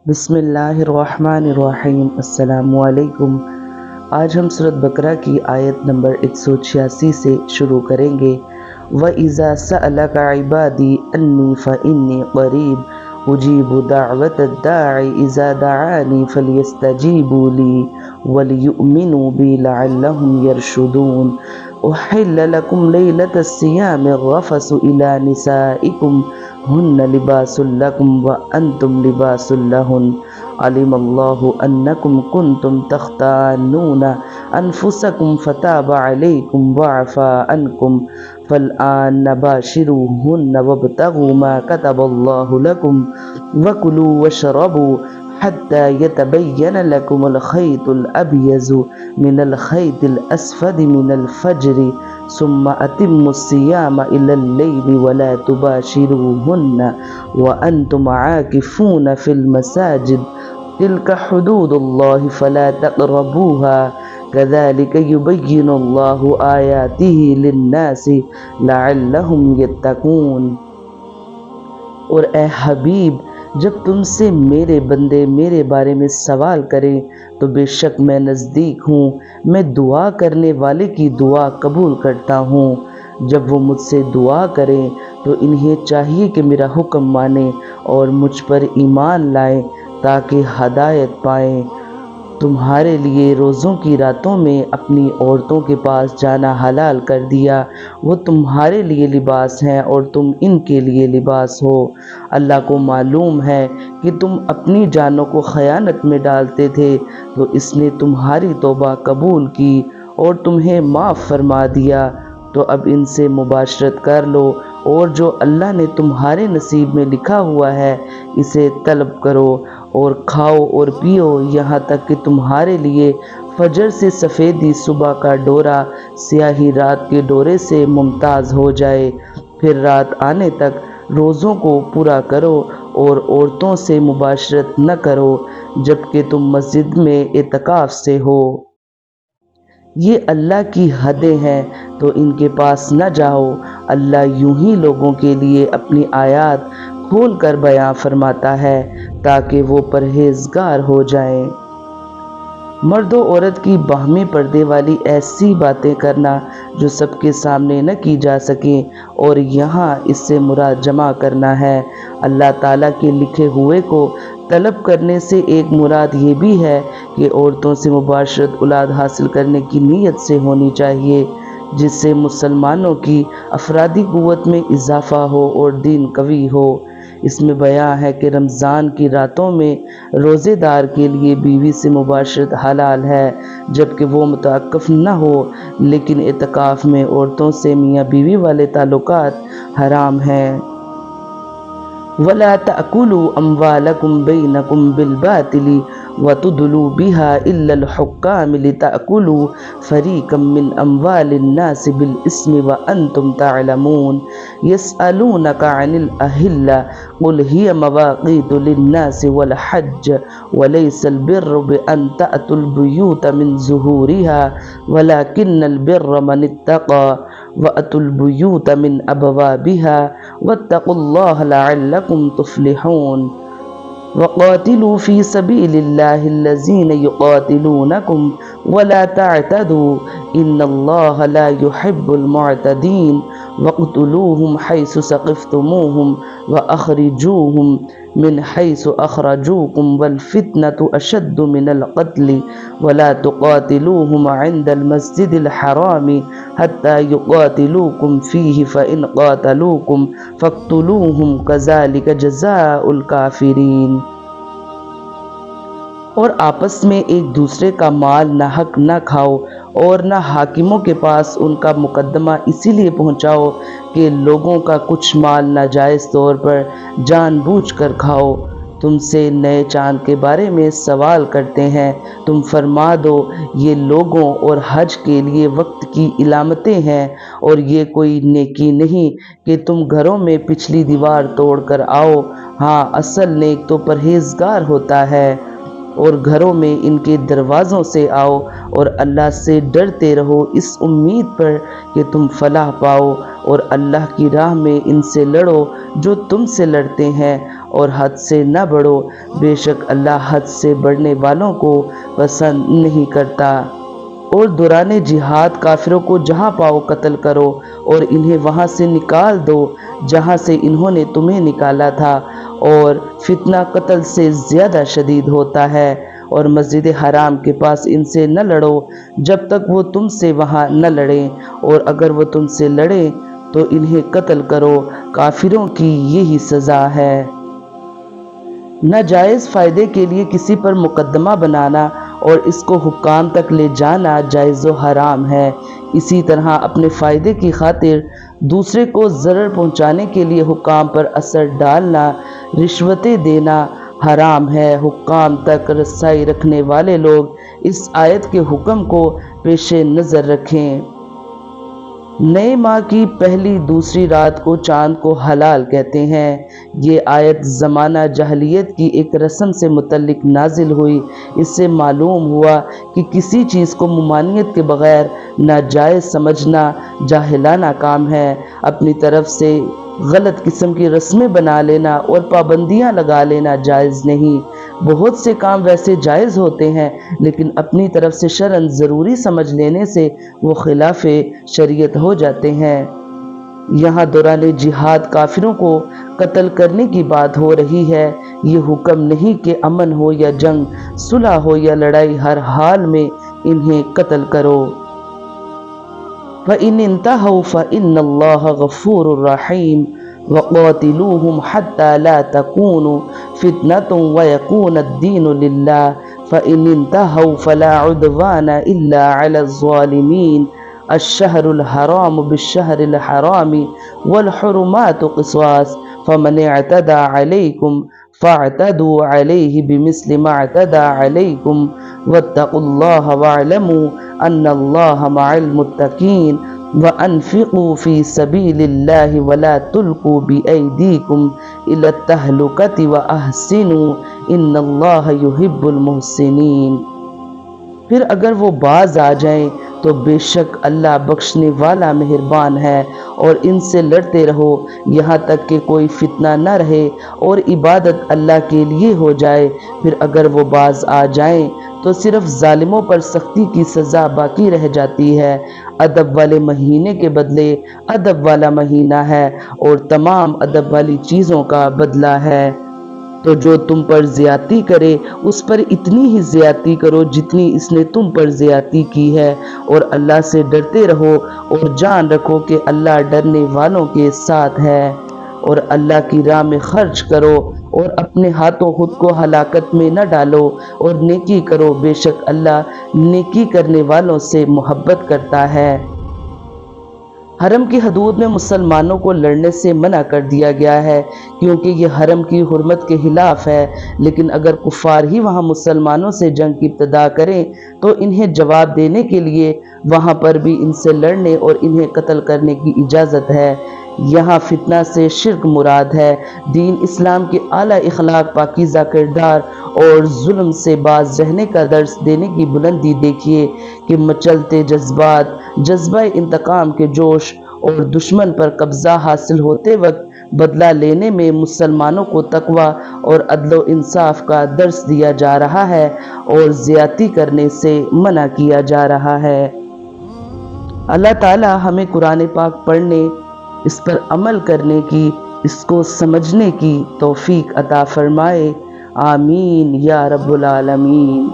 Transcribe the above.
بسم اللہ الرحمن الرحیم۔ السلام علیکم۔ آج ہم سورۃ بقرہ کی آیت نمبر 186 سے شروع کریں گے۔ وَإِذَا سَأَلَكَ عِبَادِي أَنِّي فَإِنِّي قَرِيبٌ أُجِيبُ دَعْوَةَ الدَّاعِ إِذَا دَعَانِي فَلْيَسْتَجِيبُوا لِي وَلْيُؤْمِنُوا بِي لَعَلَّهُمْ يَرْشُدُونَ۔ أُحِلَّ لَكُمْ لَيْلَةَ الصِّيَامِ الرَّفَثُ إِلَىٰ نِسَائِكُمْ هن لباس لكم وأنتم لباس لهن علم الله أنكم كنتم تختانون أنفسكم فتاب عليكم وعفى عنكم فالآن باشروهن وابتغوا ما كتب الله لكم وكلوا واشربوا حتى يتبين لكم الخيط الأبيض من الخيط الأسود من الفجر ثم أتموا الصيام إلى الليل ولا تباشروهن وأنتم عاكفون في المساجد تلك حدود الله فلا تقربوها كذلك يبين الله آياته للناس لعلهم يتقون۔ اور اے حبیب، جب تم سے میرے بندے میرے بارے میں سوال کریں تو بے شک میں نزدیک ہوں، میں دعا کرنے والے کی دعا قبول کرتا ہوں۔ جب وہ مجھ سے دعا کریں تو انہیں چاہیے کہ میرا حکم مانیں اور مجھ پر ایمان لائیں تاکہ ہدایت پائیں۔ تمہارے لیے روزوں کی راتوں میں اپنی عورتوں کے پاس جانا حلال کر دیا، وہ تمہارے لیے لباس ہیں اور تم ان کے لیے لباس ہو۔ اللہ کو معلوم ہے کہ تم اپنی جانوں کو خیانت میں ڈالتے تھے، تو اس نے تمہاری توبہ قبول کی اور تمہیں معاف فرما دیا، تو اب ان سے مباشرت کر لو اور جو اللہ نے تمہارے نصیب میں لکھا ہوا ہے اسے طلب کرو اور کھاؤ اور پیو یہاں تک کہ تمہارے لیے فجر سے سفیدی صبح کا ڈورا سیاہی رات کے ڈورے سے ممتاز ہو جائے، پھر رات آنے تک روزوں کو پورا کرو اور عورتوں سے مباشرت نہ کرو جبکہ تم مسجد میں اعتکاف سے ہو۔ یہ اللہ کی حدیں ہیں تو ان کے پاس نہ جاؤ۔ اللہ یوں ہی لوگوں کے لیے اپنی آیات کھول کر بیان فرماتا ہے تاکہ وہ پرہیزگار ہو جائیں۔ مرد و عورت کی باہمی پردے والی ایسی باتیں کرنا جو سب کے سامنے نہ کی جا سکیں، اور یہاں اس سے مراد جمع کرنا ہے۔ اللہ تعالیٰ کے لکھے ہوئے کو طلب کرنے سے ایک مراد یہ بھی ہے کہ عورتوں سے مباشرت اولاد حاصل کرنے کی نیت سے ہونی چاہیے، جس سے مسلمانوں کی افرادی قوت میں اضافہ ہو اور دین قوی ہو۔ اس میں بیان ہے کہ رمضان کی راتوں میں روزے دار کے لیے بیوی سے مباشرت حلال ہے جبکہ وہ متعاقف نہ ہو، لیکن اعتکاف میں عورتوں سے میاں بیوی والے تعلقات حرام ہیں۔ وَلَا تَأْكُلُوا أَمْوَالَكُمْ بَيْنَكُمْ بِالْبَاطِلِ وَتُدْلُوا بِهَا إِلَّا الْحُكَّامِ لِتَأْكُلُوا فَرِيقًا مِّنْ أَمْوَالِ النَّاسِ بِالْإِثْمِ وَأَنْتُمْ تَعْلَمُونَ يَسْأَلُونَكَ عَنِ الْأَهِلَّةِ قُلْ هِيَ مَوَاقِيتُ لِلنَّاسِ وَالْحَجِّ وَلَيْسَ الْبِرُّ بِأَنْ تَأْتُوا الْبُيُوتَ مِنْ ظُهُورِهَا وَلَكِنَّ الْبِرَّ مَنِ اتَّقَىٰ وَأْتُوا الْبُيُوتَ مِنْ أَبْوَابِهَا وَاتَّقُوا اللَّهَ لَعَلَّكُمْ تُفْلِحُونَ۔ وَقَاتِلُوا فِي سَبِيلِ اللَّهِ الَّذِينَ يُقَاتِلُونَكُمْ وَلَا تَعْتَدُوا إِنَّ اللَّهَ لَا يُحِبُّ الْمُعْتَدِينَ وَاقْتُلُوهُمْ حَيْثُ ثَقِفْتُمُوهُمْ وَأَخْرِجُوهُمْ مِنْ حَيْثُ أَخْرَجُوكُمْ وَالْفِتْنَةُ أَشَدُّ مِنَ الْقَتْلِ وَلَا تُقَاتِلُوهُمْ عِندَ الْمَسْجِدِ الْحَرَامِ حَتَّى يُقَاتِلُوكُمْ فِيهِ فَإِنْ قَاتَلُوكُمْ فَاقْتُلُوهُمْ كَذَلِكَ جَزَاءُ الْكَافِرِينَ۔ اور آپس میں ایک دوسرے کا مال ناحق نہ کھاؤ اور نہ حاکموں کے پاس ان کا مقدمہ اسی لیے پہنچاؤ کہ لوگوں کا کچھ مال ناجائز طور پر جان بوجھ کر کھاؤ۔ تم سے نئے چاند کے بارے میں سوال کرتے ہیں، تم فرما دو یہ لوگوں اور حج کے لیے وقت کی علامتیں ہیں، اور یہ کوئی نیکی نہیں کہ تم گھروں میں پچھلی دیوار توڑ کر آؤ، ہاں اصل نیک تو پرہیزگار ہوتا ہے۔ اور گھروں میں ان کے دروازوں سے آؤ اور اللہ سے ڈرتے رہو اس امید پر کہ تم فلاح پاؤ، اور اللہ کی راہ میں ان سے لڑو جو تم سے لڑتے ہیں، اور حد سے نہ بڑھو، بے شک اللہ حد سے بڑھنے والوں کو پسند نہیں کرتا۔ اور دوران جہاد کافروں کو جہاں پاؤ قتل کرو اور انہیں وہاں سے نکال دو جہاں سے انہوں نے تمہیں نکالا تھا، اور فتنہ قتل سے زیادہ شدید ہوتا ہے۔ اور مسجد حرام کے پاس ان سے نہ لڑو جب تک وہ تم سے وہاں نہ لڑیں، اور اگر وہ تم سے لڑیں تو انہیں قتل کرو، کافروں کی یہی سزا ہے۔ ناجائز فائدے کے لیے کسی پر مقدمہ بنانا اور اس کو حکام تک لے جانا جائز و حرام ہے۔ اسی طرح اپنے فائدے کی خاطر دوسرے کو ضرر پہنچانے کے لیے حکام پر اثر ڈالنا، رشوتیں دینا حرام ہے۔ حکام تک رسائی رکھنے والے لوگ اس آیت کے حکم کو پیش نظر رکھیں۔ نئے ماہ کی پہلی دوسری رات کو چاند کو حلال کہتے ہیں۔ یہ آیت زمانہ جاہلیت کی ایک رسم سے متعلق نازل ہوئی۔ اس سے معلوم ہوا کہ کسی چیز کو ممانعت کے بغیر ناجائز سمجھنا جاہلانہ کام ہے۔ اپنی طرف سے غلط قسم کی رسمیں بنا لینا اور پابندیاں لگا لینا جائز نہیں۔ بہت سے کام ویسے جائز ہوتے ہیں لیکن اپنی طرف سے شرعاً ضروری سمجھ لینے سے وہ خلاف شریعت ہو جاتے ہیں۔ یہاں دوران جہاد کافروں کو قتل کرنے کی بات ہو رہی ہے۔ یہ حکم نہیں کہ امن ہو یا جنگ، صلح ہو یا لڑائی، ہر حال میں انہیں قتل کرو۔ فَإِنِ انْتَهَوْا فَإِنَّ اللَّهَ غَفُورٌ رَحِيمٌ وَقَاتِلُوهُمْ حَتَّى لَا تَكُونَ فِتْنَةٌ وَيَكُونَ الدِّينُ لِلَّهِ فَإِنِ انْتَهَوْا فَلَا عُدْوَانَ إِلَّا عَلَى الظَّالِمِينَ الشَّهْرُ الْحَرَامُ بِالشَّهْرِ الْحَرَامِ وَالْحُرُمَاتُ قِصَاصٌ فَمَنِ اعْتَدَى عَلَيْكُمْ فَاعْتَدُوا عَلَيْهِ بِمِثْلِ مَا اعْتَدَى عَلَيْكُمْ وَاتَّقُوا اللَّهَ وَاعْلَمُوا أَنَّ اللَّهَ مَعَ الْمُتَّقِينَ وَأَنْفِقُوا فِي سَبِيلِ اللَّهِ وَلَا تُلْقُوا بِأَيْدِيكُمْ إِلَى التَّهْلُكَةِ وَأَحْسِنُوا إِنَّ اللَّهَ يُحِبُّ الْمُحْسِنِينَ۔ پھر اگر وہ باز آ جائیں تو بے شک اللہ بخشنے والا مہربان ہے، اور ان سے لڑتے رہو یہاں تک کہ کوئی فتنہ نہ رہے اور عبادت اللہ کے لیے ہو جائے۔ پھر اگر وہ باز آ جائیں تو صرف ظالموں پر سختی کی سزا باقی رہ جاتی ہے۔ ادب والے مہینے کے بدلے ادب والا مہینہ ہے، اور تمام ادب والی چیزوں کا بدلہ ہے۔ تو جو تم پر زیادتی کرے اس پر اتنی ہی زیادتی کرو جتنی اس نے تم پر زیادتی کی ہے، اور اللہ سے ڈرتے رہو اور جان رکھو کہ اللہ ڈرنے والوں کے ساتھ ہے۔ اور اللہ کی راہ میں خرچ کرو اور اپنے ہاتھوں خود کو ہلاکت میں نہ ڈالو، اور نیکی کرو، بے شک اللہ نیکی کرنے والوں سے محبت کرتا ہے۔ حرم کی حدود میں مسلمانوں کو لڑنے سے منع کر دیا گیا ہے کیونکہ یہ حرم کی حرمت کے خلاف ہے، لیکن اگر کفار ہی وہاں مسلمانوں سے جنگ کی ابتدا کریں تو انہیں جواب دینے کے لیے وہاں پر بھی ان سے لڑنے اور انہیں قتل کرنے کی اجازت ہے۔ یہاں فتنہ سے شرک مراد ہے۔ دین اسلام کے اعلیٰ اخلاق، پاکیزہ کردار اور ظلم سے باز رہنے کا درس دینے کی بلندی دیکھیے کہ مچلتے جذبات، جذبہ انتقام کے جوش اور دشمن پر قبضہ حاصل ہوتے وقت بدلہ لینے میں مسلمانوں کو تقوی اور عدل و انصاف کا درس دیا جا رہا ہے اور زیادتی کرنے سے منع کیا جا رہا ہے۔ اللہ تعالی ہمیں قرآن پاک پڑھنے، اس پر عمل کرنے کی، اس کو سمجھنے کی توفیق عطا فرمائے۔ آمین یا رب العالمین۔